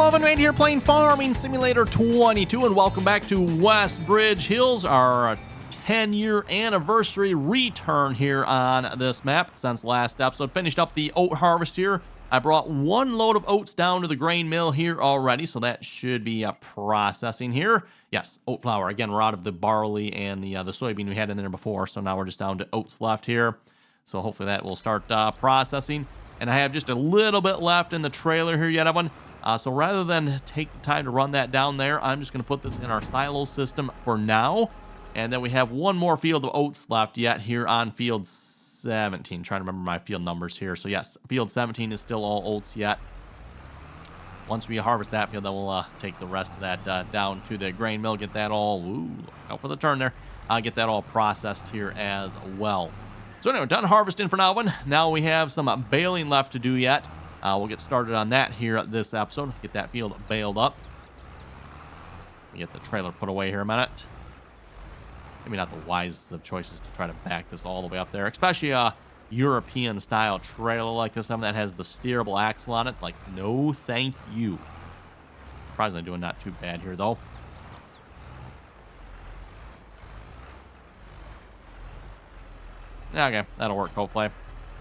Hello, and right here playing Farming Simulator 22, and welcome back to Westbridge Hills, our 10-year anniversary return here on this map since last episode. Finished up the oat harvest here. I brought one load of oats down to the grain mill here already, so that should be processing here. Yes, oat flour. Again, we're out of the barley and the soybean we had in there before, so now we're just down to oats left here. So hopefully that will start processing. And I have just a little bit left in the trailer here yet, everyone. So rather than take the time to run that down there, I'm just going to put this in our silo system for now. And then we have one more field of oats left yet here on field 17. Trying to remember my field numbers here. So yes, field 17 is still all oats yet. Once we harvest that field, then we'll take the rest of that down to the grain mill. Get that all, look out for the turn there. I'll get that all processed here as well. So anyway, done harvesting for now. Now we have some baling left to do yet. We'll get started on that here this episode. Get that field baled up. Get the trailer put away here a minute. Maybe not the wisest of choices to try to back this all the way up there, especially a European style trailer like this one that has the steerable axle on it. Like, no thank you. Surprisingly doing not too bad here though. Okay, that'll work hopefully.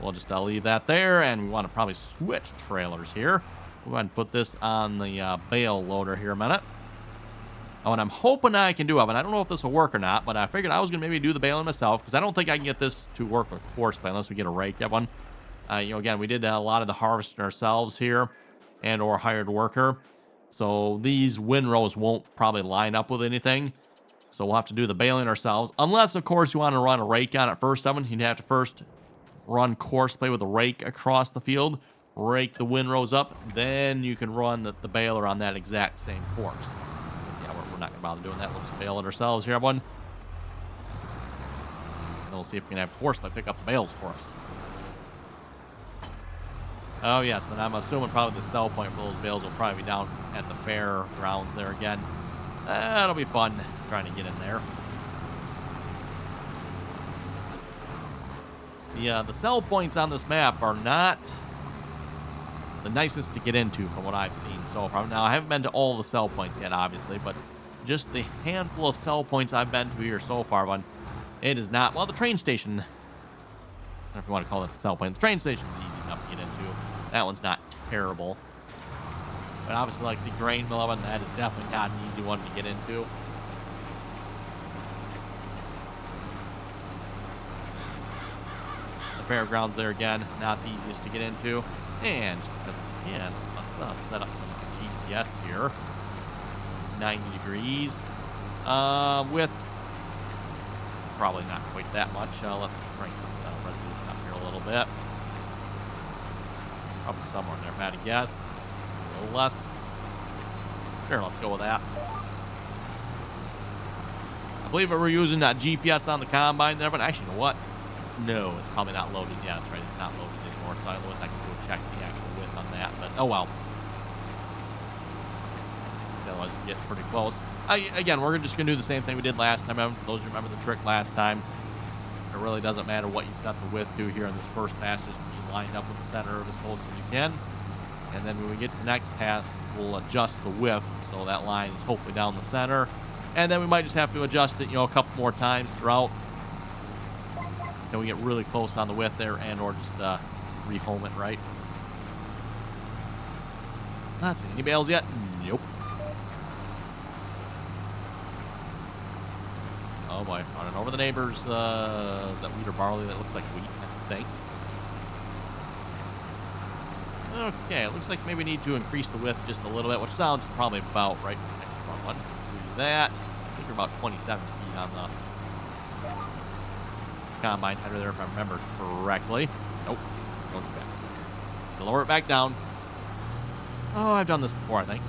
We'll just leave that there, and we want to probably switch trailers here. We'll go ahead and put this on the bale loader here a minute. Oh, and I'm hoping I can do it, and I don't know if this will work or not, but I figured I was going to maybe do the baling myself, because I don't think I can get this to work with Courseplay unless we get a rake, everyone. Again, we did a lot of the harvesting ourselves here, and or hired worker. So these windrows won't probably line up with anything. So we'll have to do the baling ourselves. Unless, of course, you want to run a rake on it first, Evan. You'd have to first run Courseplay with a rake across the field. Rake the windrows up. Then you can run the baler on that exact same course. Yeah, we're not going to bother doing that. We'll just bale it ourselves here, everyone. And we'll see if we can have Courseplay pick up the bales for us. Oh, yes. And I'm assuming probably the sell point for those bales will probably be down at the fair grounds there again. That'll be fun trying to get in there. The sell points on this map are not the nicest to get into from what I've seen so far. Now, I haven't been to all the sell points yet, obviously, but just the handful of sell points I've been to here so far, it is not, well, the train station, I don't know if you want to call it a sell point. The train station's easy enough to get into. That one's not terrible. But obviously, like the grain mill oven, that is definitely not an easy one to get into. The fairgrounds there again, not the easiest to get into. And just because we can, let's set up some GPS here. 90 degrees. With probably not quite that much. Let's crank this resolution up here a little bit. Probably somewhere in there, if I had to guess. A little less. Sure, let's go with that. I believe we're using GPS on the combine there, but actually, you know what? No, it's probably not loaded. Yeah, that's right. It's not loaded anymore. So otherwise, I can go check the actual width on that. But oh well. Otherwise, we get pretty close. Again, we're just gonna do the same thing we did last time. For those who remember the trick last time, it really doesn't matter what you set the width to here in this first pass. Just be lined up with the center as close as you can. And then when we get to the next pass, we'll adjust the width so that line is hopefully down the center. And then we might just have to adjust it, a couple more times throughout. Then we get really close on the width there, and or just rehome it right. Not seeing any bales yet. Nope. Oh boy, running over the neighbors. Is that wheat or barley? That looks like wheat, I think. Okay, it looks like maybe we need to increase the width just a little bit, which sounds probably about right. Actually, wrong one. Do that. I think we're about 27 feet on the combine header there, if I remember correctly. Nope. Don't do that. Lower it back down. Oh, I've done this before, I think.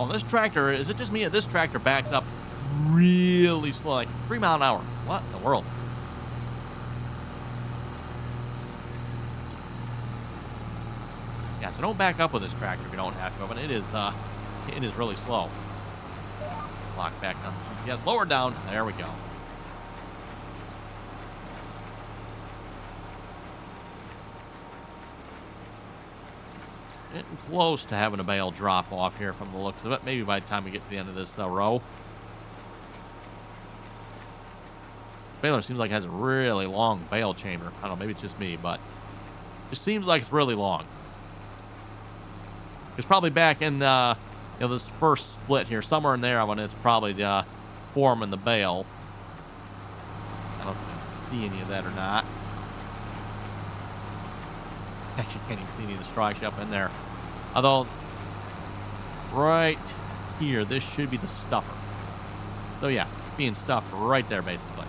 Oh, this tractor, is it just me? This tractor backs up really slow, like 3 miles an hour. What in the world? Yeah, so don't back up with this tractor if you don't have to, but it is really slow. Lock back on the GPS, lower down. There we go. getting close to having a bale drop off here from the looks of it. Maybe by the time we get to the end of this row. Baler seems like it has a really long bale chamber. I don't know, maybe it's just me, but it seems like it's really long. It's probably back in this first split here, somewhere in there when it's probably forming the bale. I don't know if you can see any of that or not. Actually, can't even see any of the straw actually up in there. Although, right here, this should be the stuffer. So yeah, being stuffed right there, basically.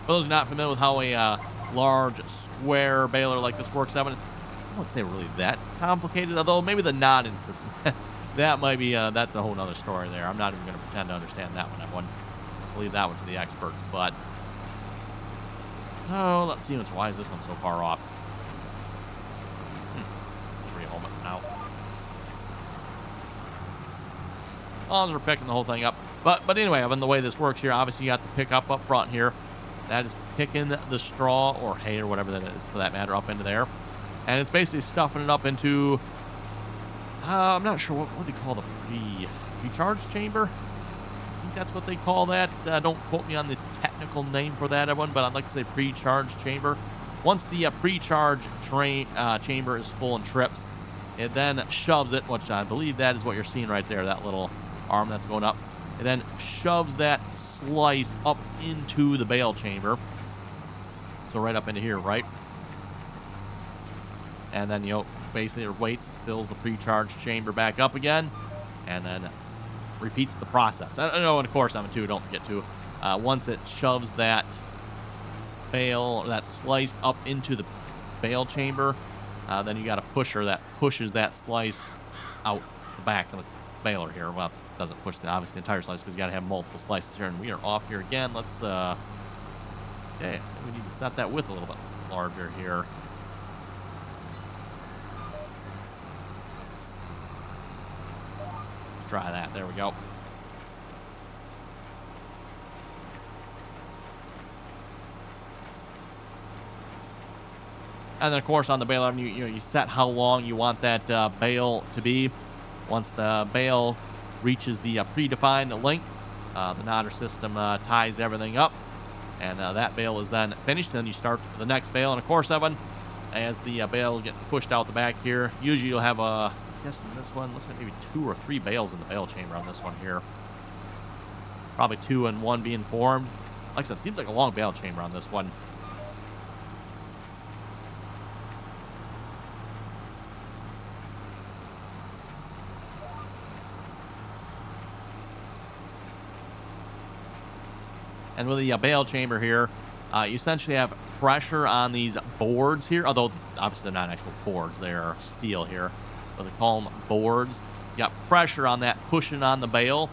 For those who are not familiar with how a large square baler like this works, I wouldn't say really that complicated, although maybe the nodding system. That might be, that's a whole nother story there. I'm not even going to pretend to understand that one. I wouldn't leave that one to the experts, but... Oh, let's see why is this one so far off. Let's rehome it now. As long as we're picking the whole thing up. But anyway, I mean, the way this works here, obviously you got the pickup up front here. That is picking the straw or hay or whatever that is for that matter up into there. And it's basically stuffing it up into, I'm not sure what they call the pre-charge chamber. I think that's what they call that. Don't quote me on the technical name for that one, but I'd like to say pre-charge chamber. Once the pre-charge chamber is full and trips, it then shoves it, which I believe that is what you're seeing right there, that little arm that's going up. It then shoves that slice up into the bale chamber. So right up into here, right? And then, basically it waits, fills the pre-charge chamber back up again, and then repeats the process. I know, and of course, don't forget to, once it shoves that bale, or that slice up into the bale chamber, then you got a pusher that pushes that slice out the back of the baler here. Well, it doesn't push obviously the entire slice because you got to have multiple slices here, and we are off here again. Let's, okay, we need to set that width a little bit larger here. Try that. There we go. And then, of course, on the baler, you set how long you want that bale to be. Once the bale reaches the predefined length, the nodder system ties everything up, and that bale is then finished. Then you start the next bale, and of course, Evan, as the bale gets pushed out the back here, usually you'll have a guess in this one, looks like maybe 2 or 3 bales in the bale chamber on this one here. Probably 2 and 1 being formed. Like I said, it seems like a long bale chamber on this one. And with the bale chamber here, you essentially have pressure on these boards here, although obviously they're not actual boards, they're steel here. But they call them boards. You got pressure on that pushing on the bale.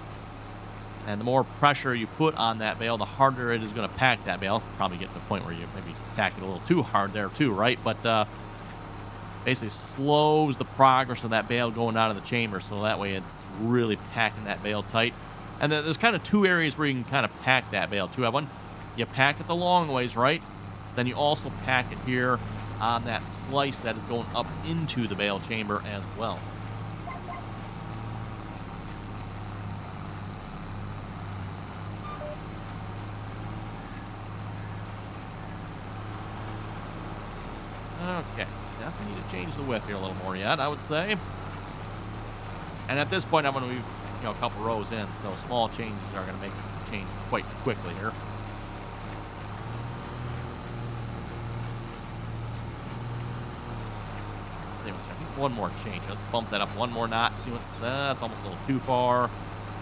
And the more pressure you put on that bale, the harder it is going to pack that bale. Probably get to the point where you maybe pack it a little too hard there too, right? But basically slows the progress of that bale going out of the chamber. So that way it's really packing that bale tight. And then there's kind of 2 areas where you can kind of pack that bale too. One, you pack it the long ways, right? Then you also pack it here on that slice that is going up into the bale chamber as well. Okay, definitely need to change the width here a little more yet, I would say. And at this point, I'm going to be, a couple rows in, so small changes are going to make it change quite quickly here. One more change. Let's bump that up one more notch. See what's that's almost a little too far.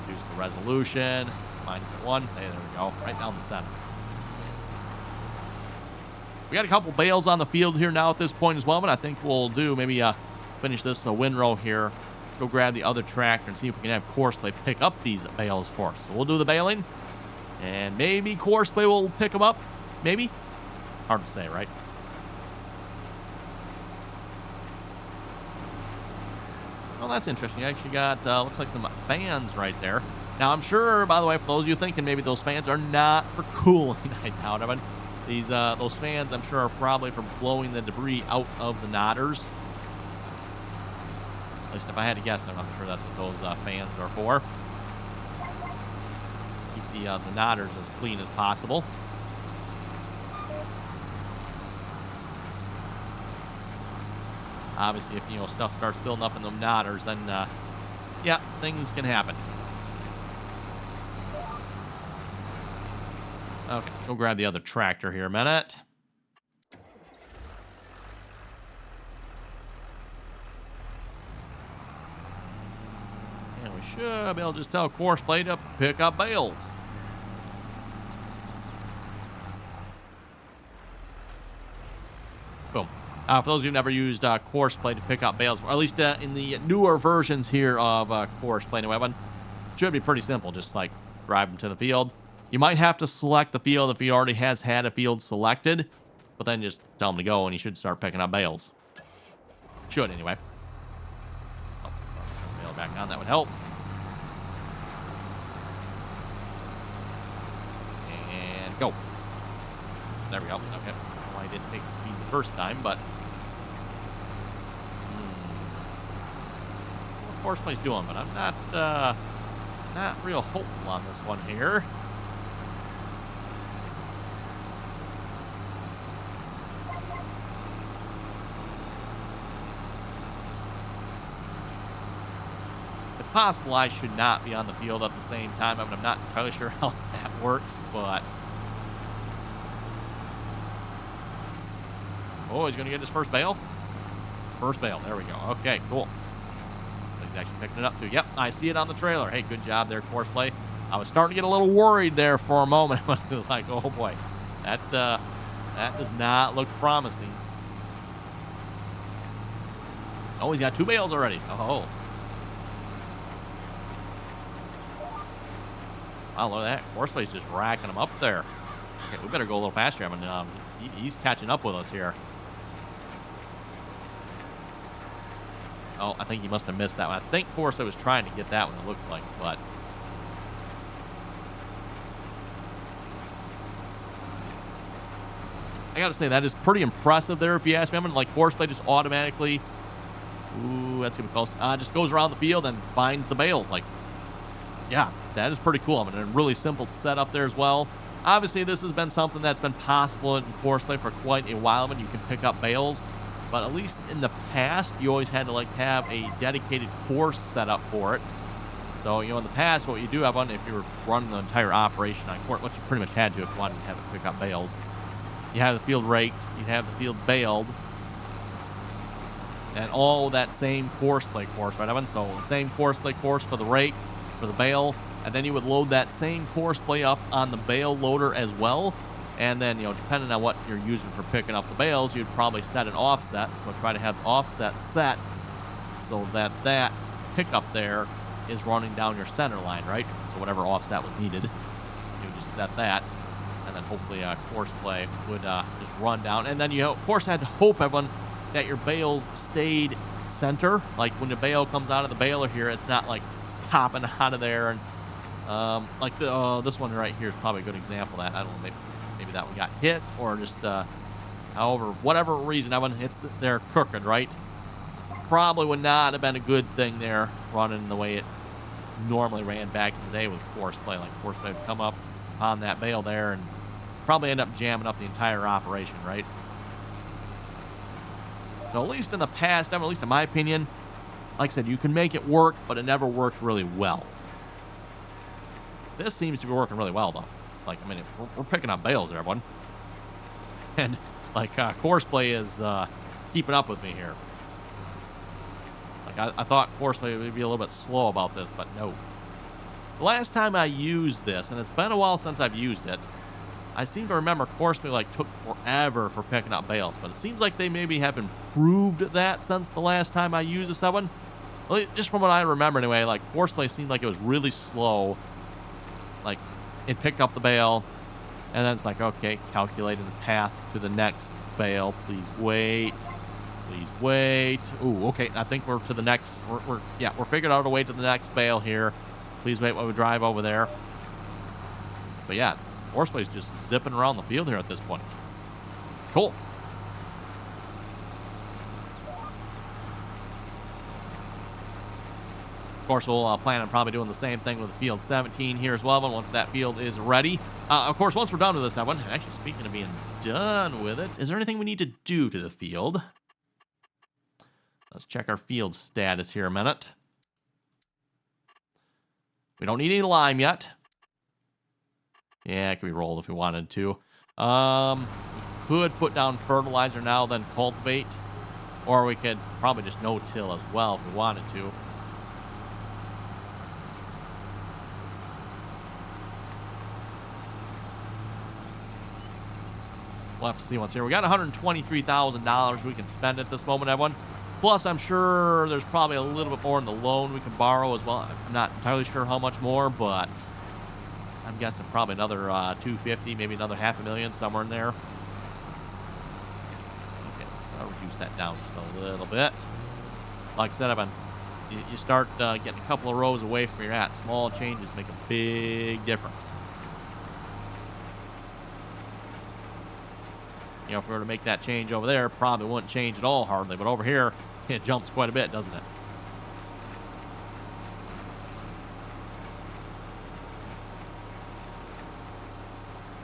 Reduce the resolution. Minus at 1. Hey, there we go. Right down the center. We got a couple bales on the field here now at this point as well, but I think we'll do maybe finish this windrow here. Let's go grab the other tractor and see if we can have Courseplay pick up these bales for us. So we'll do the baling, and maybe Courseplay will pick them up. Maybe. Hard to say, right? Well, that's interesting. You actually got, looks like some fans right there. Now, I'm sure, by the way, for those of you thinking maybe those fans are not for cooling, I doubt it. These, those fans, I'm sure, are probably for blowing the debris out of the nodders. least if I had to guess, I'm sure that's what those fans are for. Keep the knotters as clean as possible. Obviously, if, stuff starts building up in the knotters, then, yeah, things can happen. Okay, so we'll grab the other tractor here a minute. And we should be able to just tell Courseplay to pick up bales. Boom. For those who've never used Courseplay to pick up bales, or at least in the newer versions here of Courseplay, anyway, it should be pretty simple. Just like drive them to the field. You might have to select the field if he already has had a field selected, but then just tell him to go and he should start picking up bales. Should, anyway. Oh, bale back on, that would help. And go. There we go. Okay. Well, I didn't take the speed the first time, but what Courseplay's doing, but I'm not real hopeful on this one here. It's possible I should not be on the field at the same time. I mean, I'm not entirely sure how that works, but... Oh, he's going to get his first bale? First bale. There we go. Okay, cool. So he's actually picking it up, too. Yep, I see it on the trailer. Hey, good job there, Courseplay. I was starting to get a little worried there for a moment. It was like, oh, boy. That does not look promising. Oh, he's got 2 bales already. Oh. Wow, look at that. Courseplay's just racking them up there. Okay, we better go a little faster. I mean, he's catching up with us here. Oh, I think he must have missed that one. I think Courseplay was trying to get that one, it looked like, but... I gotta say, that is pretty impressive there, if you ask me. I mean, like, Courseplay just automatically... Ooh, that's gonna be close. Just goes around the field and finds the bales. Like, yeah, that is pretty cool. I mean, a really simple setup there as well. Obviously, this has been something that's been possible in Courseplay for quite a while when you can pick up bales. But at least in the past, you always had to, like, have a dedicated course set up for it. So, in the past, what you do have on, if you were running the entire operation on court, which you pretty much had to if you wanted to have it pick up bales, you have the field raked, you'd have the field baled, and all that same Courseplay course, right, Evan? So, the same Courseplay course for the rake, for the bale, and then you would load that same Courseplay up on the bale loader as well. And then, depending on what you're using for picking up the bales, you'd probably set an offset. So try to have the offset set so that that pickup there is running down your center line, right? So whatever offset was needed, you just set that. And then hopefully Courseplay would just run down. And then you, of course, had to hope, everyone, that your bales stayed center. Like when the bale comes out of the baler here, it's not like popping out of there. And like this one right here is probably a good example of that. I don't know, maybe that one got hit or just, however, whatever reason, that one hits, they're crooked, right? Probably would not have been a good thing there running the way it normally ran back in the day with Courseplay. Like Courseplay would come up on that bale there and probably end up jamming up the entire operation, right? So at least in the past, at least in my opinion, like I said, you can make it work, but it never worked really well. This seems to be working really well, though. Like, I mean, we're picking up bales there, everyone. And, like, Courseplay is keeping up with me here. Like, I thought Courseplay would be a little bit slow about this, but no. The last time I used this, and it's been a while since I've used it, I seem to remember Courseplay, like, took forever for picking up bales. But it seems like they maybe have improved that since the last time I used this one. Well, just from what I remember, anyway, like, Courseplay seemed like it was really slow. Like, it picked up the bale, and then it's like, okay, calculating the path to the next bale. Please wait. Please wait. Ooh, okay, I think we're to the next, we're figured out a way to the next bale here. Please wait while we drive over there. But yeah, Courseplay's just zipping around the field here at this point. Cool. Of course, we'll plan on probably doing the same thing with field 17 here as well, but once that field is ready. Of course, once we're done with this, now, actually, speaking of being done with it, is there anything we need to do to the field? Let's check our field status here a minute. We don't need any lime yet. Yeah, it could be rolled if we wanted to. We could put down fertilizer now, then cultivate. Or we could probably just no-till as well if we wanted to. We'll have to see what's here. We got $123,000 we can spend at this moment, everyone. Plus, I'm sure there's probably a little bit more in the loan we can borrow as well. I'm not entirely sure how much more, but I'm guessing probably another $250,000, maybe another $500,000, somewhere in there. Okay, let's reduce that down just a little bit. Like I said, you start getting a couple of rows away from where you're at. Small changes make a big difference. You know, if we were to make that change over there, probably wouldn't change at all hardly. But over here, it jumps quite a bit, doesn't it?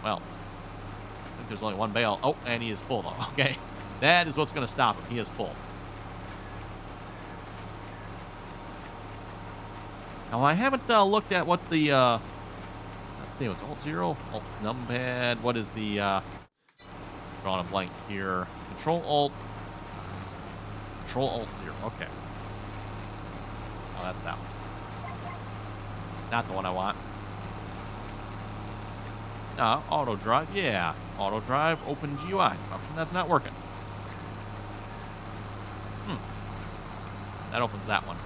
Well, I think there's only one bale. Oh, and he is full, though. Okay. That is what's going to stop him. He is full. Now, I haven't looked at what the... let's see, what's Alt-0? Alt-numpad. What is the... drawing a blank here. Control-Alt-0. Okay. Oh, that's that one. Not the one I want. Auto drive. Yeah. Auto drive. Open GUI. Oh, that's not working. That opens that one.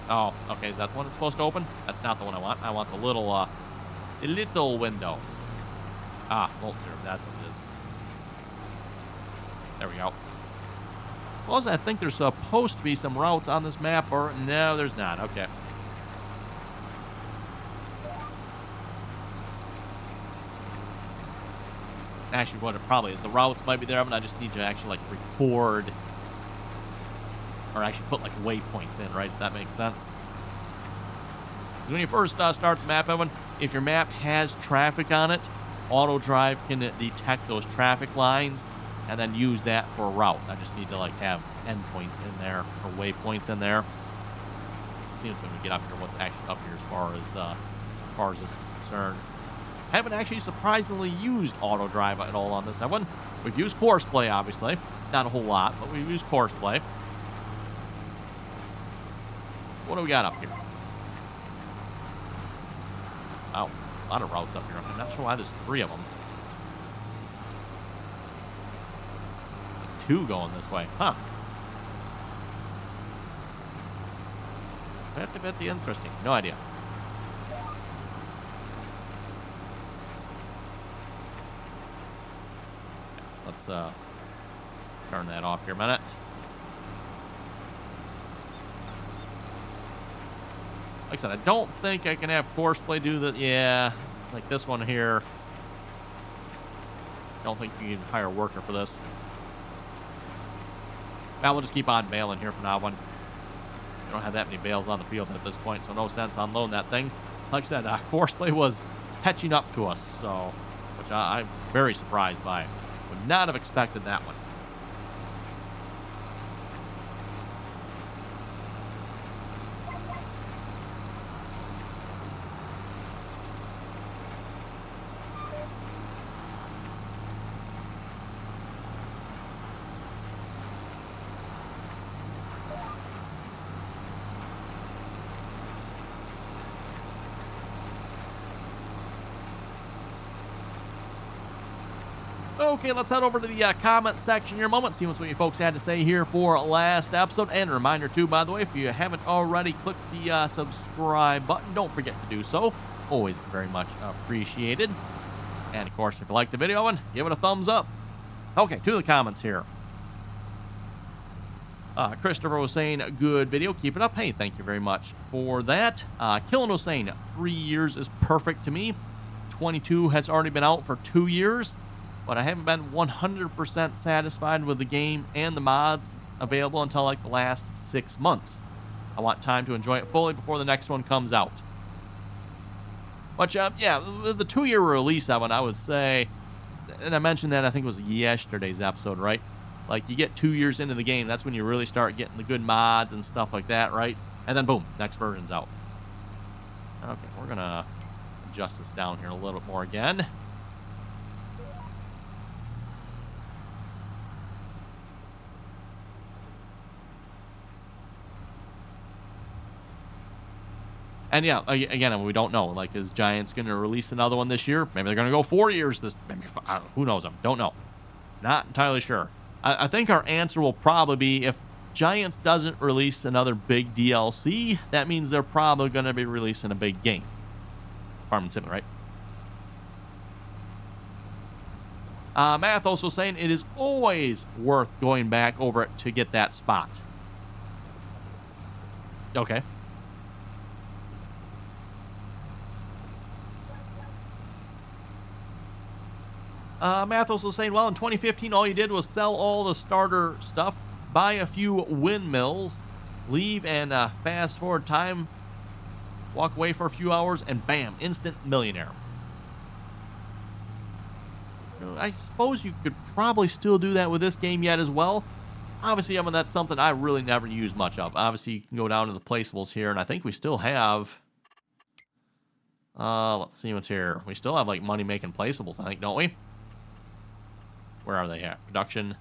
Oh, okay. Is that the one that's supposed to open? That's not the one I want. I want the little window. Alt-0. That's what it is. There we go. Well, I think there's supposed to be some routes on this map, or no, there's not. Okay. Actually, what it probably is, the routes might be there, but I just need to actually, like, record, or actually put, like, waypoints in, right? If that makes sense. Because when you first start the map, Evan, if your map has traffic on it, auto drive can detect those traffic lines and then use that for a route. I just need to, like, have endpoints in there, or waypoints in there. Let's see when we get up here, what's actually up here as far as this is concerned. Haven't actually surprisingly used auto drive at all on this one. We've used Courseplay, obviously. Not a whole lot, but we've used Courseplay. What do we got up here? Oh, a lot of routes up here. I'm not sure why there's 3 of them. 2 going this way. Huh. Pretty interesting. No idea. Let's turn that off here a minute. Like I said, I don't think I can have Courseplay do that. Yeah, like this one here. Don't think you can hire a worker for this. Now we'll just keep on baling here from now on. We don't have that many bales on the field at this point, so no sense unloading that thing. Like I said, Courseplay was catching up to us, so which I'm very surprised by. Would not have expected that one. Okay, let's head over to the comment section here a moment, see what you folks had to say here for last episode. And a reminder, too, by the way, if you haven't already clicked the subscribe button, don't forget to do so. Always very much appreciated. And, of course, if you like the video, give it a thumbs up. Okay, to the comments here. Christopher was saying, good video, keep it up. Hey, thank you very much for that. Killen was saying, 3 years is perfect to me. 22 has already been out for 2 years. But I haven't been 100% satisfied with the game and the mods available until like the last 6 months. I want time to enjoy it fully before the next one comes out. But yeah, the 2-year release of it, I would say, and I mentioned that I think it was yesterday's episode, right? Like, you get 2 years into the game, that's when you really start getting the good mods and stuff like that, right? And then boom, next version's out. Okay, we're gonna adjust this down here a little bit more again. And yeah, again, we don't know. Like, is Giants going to release another one this year? Maybe they're going to go 4 years. Maybe who knows? Don't know. Not entirely sure. I think our answer will probably be if Giants doesn't release another big DLC, that means they're probably going to be releasing a big game. Farming Sim, right? Math also saying it is always worth going back over it to get that spot. Okay. Math also saying, well, in 2015, all you did was sell all the starter stuff, buy a few windmills, leave and fast forward time, walk away for a few hours, and bam, instant millionaire. I suppose you could probably still do that with this game yet as well. Obviously, I mean, that's something I really never use much of. Obviously, you can go down to the placeables here, and I think we still have... let's see what's here. We still have, like, money-making placeables, I think, don't we? Where are they at? Production.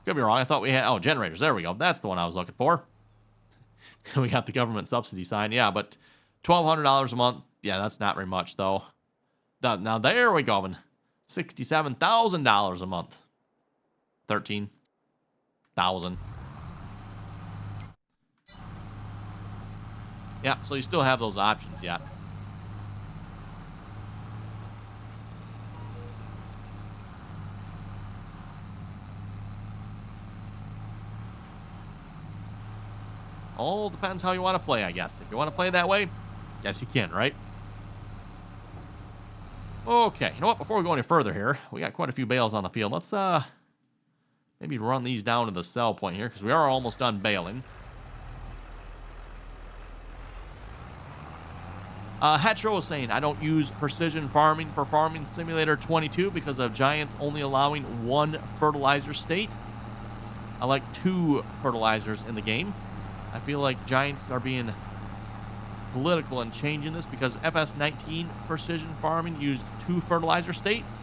Could be wrong. I thought we had... Oh, generators. There we go. That's the one I was looking for. We got the government subsidy sign. Yeah, but $1,200 a month. Yeah, that's not very much, though. Now, there we go. $67,000 a month. 13,000. Yeah, so you still have those options yet. All depends how you want to play, I guess. If you want to play that way, guess you can, right? Okay, you know what? Before we go any further here, we got quite a few bales on the field. Let's maybe run these down to the sell point here, because we are almost done baling. Hetro was saying, I don't use precision farming for Farming Simulator 22 because of Giants only allowing 1 fertilizer state. I like 2 fertilizers in the game. I feel like Giants are being political and changing this because FS19 precision farming used 2 fertilizer states.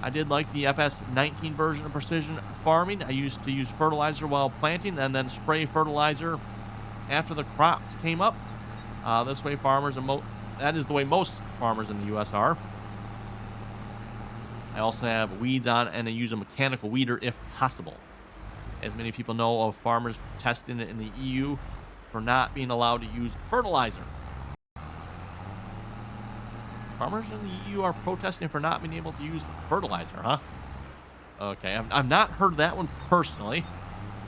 I did like the FS19 version of precision farming. I used to use fertilizer while planting and then spray fertilizer after the crops came up. This way farmers are that is the way most farmers in the U.S. are. I also have weeds on and I use a mechanical weeder if possible. As many people know of farmers protesting it in the EU for not being allowed to use fertilizer. Farmers in the EU are protesting for not being able to use fertilizer, huh? Okay, I've not heard that one personally.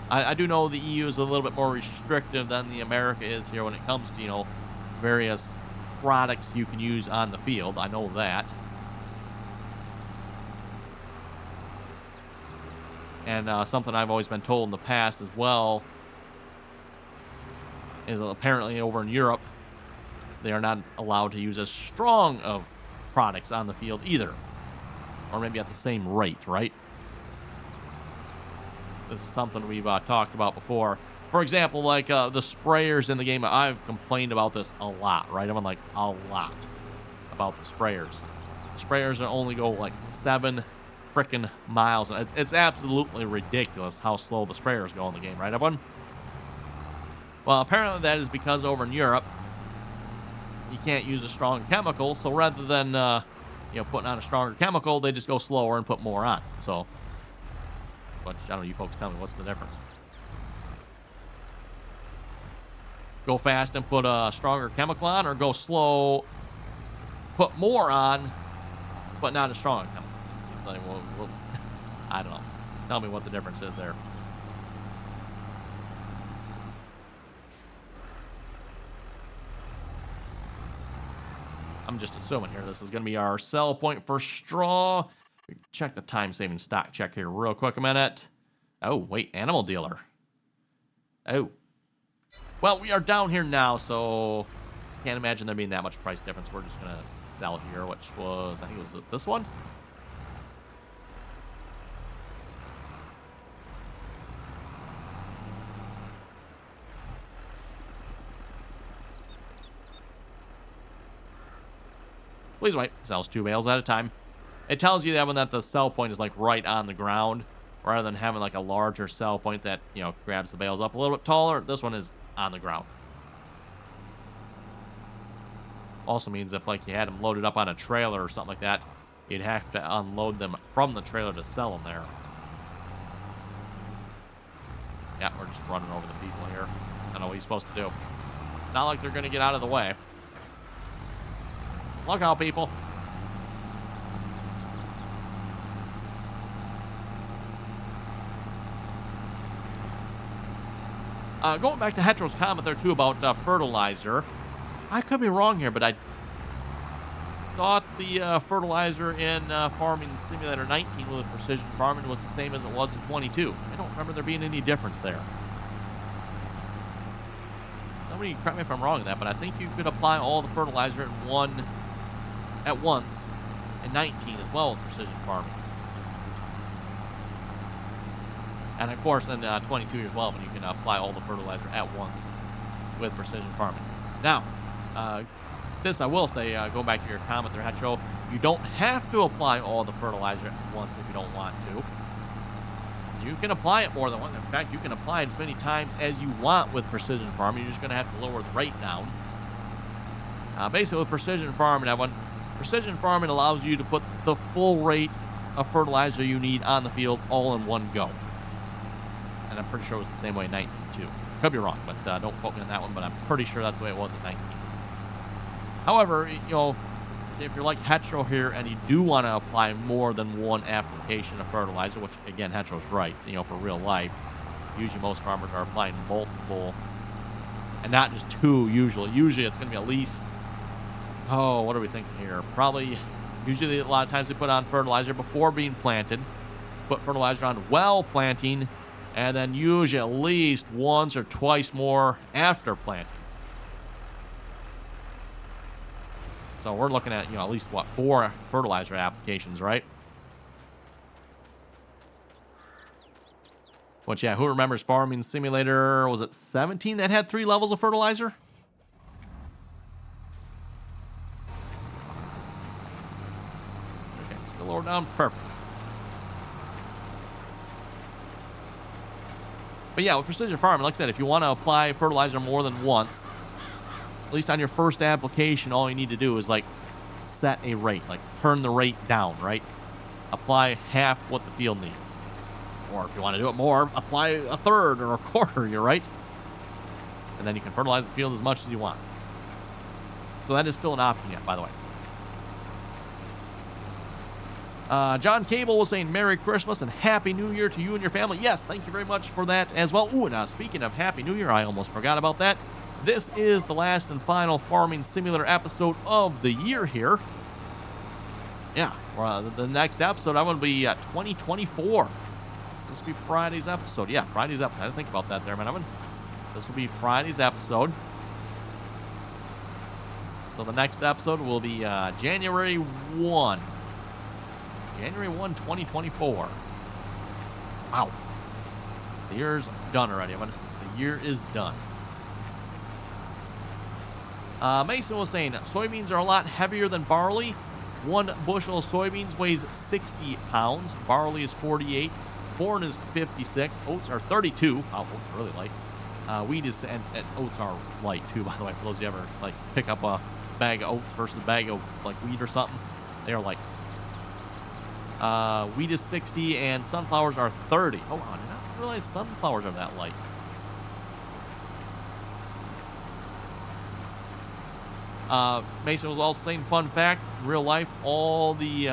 I do know the EU is a little bit more restrictive than the America is here when it comes to, you know, various products you can use on the field. I know that. And something I've always been told in the past as well is apparently over in Europe, they are not allowed to use as strong of products on the field either. Or maybe at the same rate, right? This is something we've talked about before. For example, like the sprayers in the game, I've complained about this a lot, right? I mean, like, a lot about the sprayers. The sprayers only go like 7 freaking miles. It's absolutely ridiculous how slow the sprayers go in the game, right, everyone? Well, apparently that is because over in Europe, you can't use a strong chemical, so rather than, you know, putting on a stronger chemical, they just go slower and put more on. So, but I don't know, you folks tell me, what's the difference? Go fast and put a stronger chemical on, or go slow, put more on, but not a strong chemical? Like, well, I don't know. Tell me what the difference is there. I'm just assuming here this is going to be our sell point for straw. Check the time-saving stock check here real quick a minute. Oh, wait, animal dealer. Oh. Well, we are down here now, so can't imagine there being that much price difference. We're just going to sell here, which was, I think it was this one. Please wait. Sells 2 bales at a time. It tells you that the sell point is like right on the ground, rather than having like a larger sell point that, you know, grabs the bales up a little bit taller. This one is on the ground. Also means if like you had them loaded up on a trailer or something like that, you'd have to unload them from the trailer to sell them there. Yeah, we're just running over the people here. I don't know what you're supposed to do. Not like they're going to get out of the way. Look out, people. Going back to Hetero's comment there, too, about fertilizer. I could be wrong here, but I thought the fertilizer in Farming Simulator 19 with Precision Farming was the same as it was in 22. I don't remember there being any difference there. Somebody correct me if I'm wrong in that, but I think you could apply all the fertilizer at once in 19 as well with Precision Farming. And of course, in 22 as well, when you can apply all the fertilizer at once with Precision Farming. Now, this I will say, going back to your comment there, Hetro, you don't have to apply all the fertilizer at once if you don't want to. You can apply it more than once. In fact, you can apply it as many times as you want with Precision Farming. You're just going to have to lower the rate down. Basically, with Precision Farming, Precision Farming allows you to put the full rate of fertilizer you need on the field all in one go. And I'm pretty sure it was the same way in 19 too. Could be wrong, but don't quote me on that one, but I'm pretty sure that's the way it was in 19. However, you know, if you're like Hetro here and you do want to apply more than one application of fertilizer, which again, Hetro's right, you know, for real life, usually most farmers are applying multiple and not just 2 usually. Usually it's going to be at least, oh, what are we thinking here? Probably, usually a lot of times they put on fertilizer before being planted, put fertilizer on while planting, and then usually at least once or twice more after planting. So we're looking at, you know, at least, what, 4 fertilizer applications, right? Which, yeah, who remembers Farming Simulator, was it 17 that had 3 levels of fertilizer? Okay, still lower down, perfect. But yeah, with Precision Farming, like I said, if you want to apply fertilizer more than once, at least on your first application, all you need to do is, like, set a rate. Like, turn the rate down, right? Apply half what the field needs. Or if you want to do it more, apply a third or a quarter, you're right? And then you can fertilize the field as much as you want. So that is still an option yet, by the way. John Cable was saying Merry Christmas and Happy New Year to you and your family. Yes, thank you very much for that as well. Ooh, now speaking of Happy New Year, I almost forgot about that. This is the last and final Farming Simulator episode of the year here. Yeah, the next episode, I'm going to be 2024. This will be Friday's episode. Yeah, Friday's episode. I didn't think about that there, man. This will be Friday's episode. So the next episode will be January 1. January 1, 2024. Wow. The year's done already, man. The year is done. Mason was saying, soybeans are a lot heavier than barley. 1 bushel of soybeans weighs 60 pounds. Barley is 48. Corn is 56. Oats are 32. Oh, oats are really light. Wheat is, and oats are light too, by the way, for those of you ever, like, pick up a bag of oats versus a bag of, like, wheat or something. They are light. Wheat is 60, and sunflowers are 30. Oh, I did not realize sunflowers are that light. Mason was also saying, fun fact, in real life, all the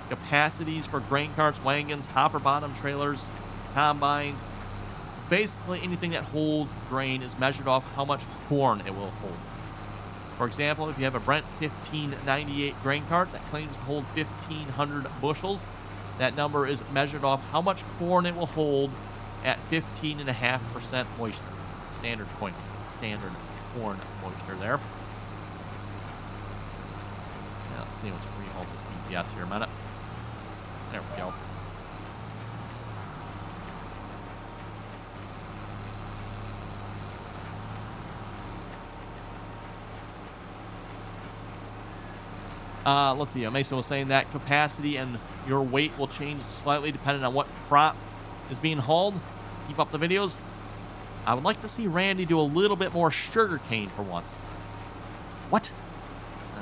capacities for grain carts, wagons, hopper bottom trailers, combines, basically anything that holds grain is measured off how much corn it will hold. For example, if you have a Brent 1598 grain cart that claims to hold 1,500 bushels, That number is measured off how much corn it will hold at 15.5% moisture. Standard corn moisture there. Now, let's see, let's re-hold this BPS here a minute. There we go. Let's see. Mason was saying that capacity and your weight will change slightly depending on what crop is being hauled. Keep up the videos. I would like to see Randy do a little bit more sugarcane for once. What?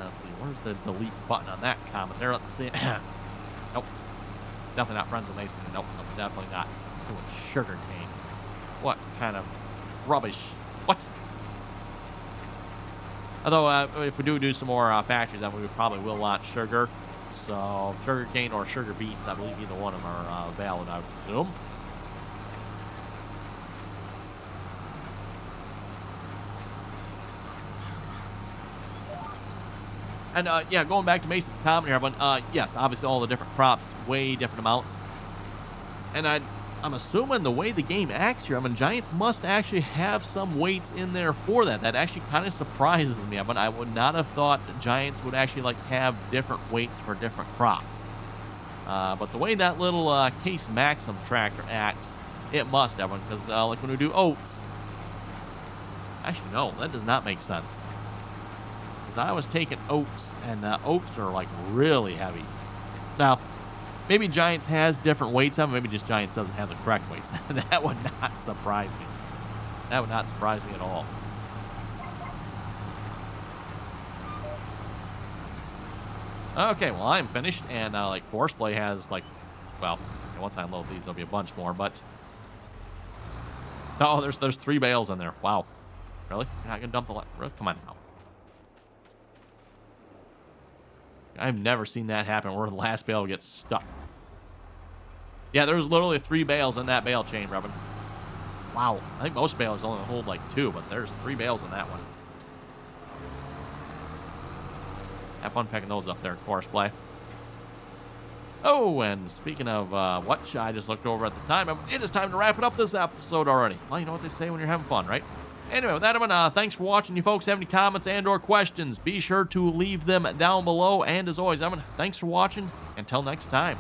Let's see. Where's the delete button on that comment there? Let's see. Nope. Definitely not friends with Mason. Nope. Definitely not doing sugarcane. What kind of rubbish? What? Although, if we do some more factories, then we probably will launch sugar. So, sugarcane or sugar beets, I believe either one of them are valid, I would presume. And, yeah, going back to Mason's comment here, everyone, yes, obviously all the different crops, way different amounts. And I'm assuming the way the game acts here, Giants must actually have some weights in there for that. That actually kind of surprises me. I would not have thought Giants would actually like have different weights for different crops. But the way that little Case Maxim tractor acts, it must, everyone, because like when we do oats, actually no, that does not make sense. Because I was taking oats, and oats are like really heavy. Now, maybe Giants has different weights on them. Maybe just Giants doesn't have the correct weights. That would not surprise me. That would not surprise me at all. Okay, well, I'm finished. And, like, Courseplay has, like, well, once I unload these, there'll be a bunch more. But, oh, there's 3 bales in there. Wow. Really? You're not going to dump the really? Come on now. I've never seen that happen where the last bale gets stuck. Yeah, there's literally 3 bales in that bale chain, Robin. Wow. I think most bales only hold like 2, but there's 3 bales in that one. Have fun picking those up there, Courseplay. Oh, and speaking of what I just looked over at the time, it is time to wrap it up this episode already. Well, you know what they say when you're having fun, right? Anyway, with that, thanks for watching. You folks have any comments and or questions, be sure to leave them down below. And as always, thanks for watching. Until next time.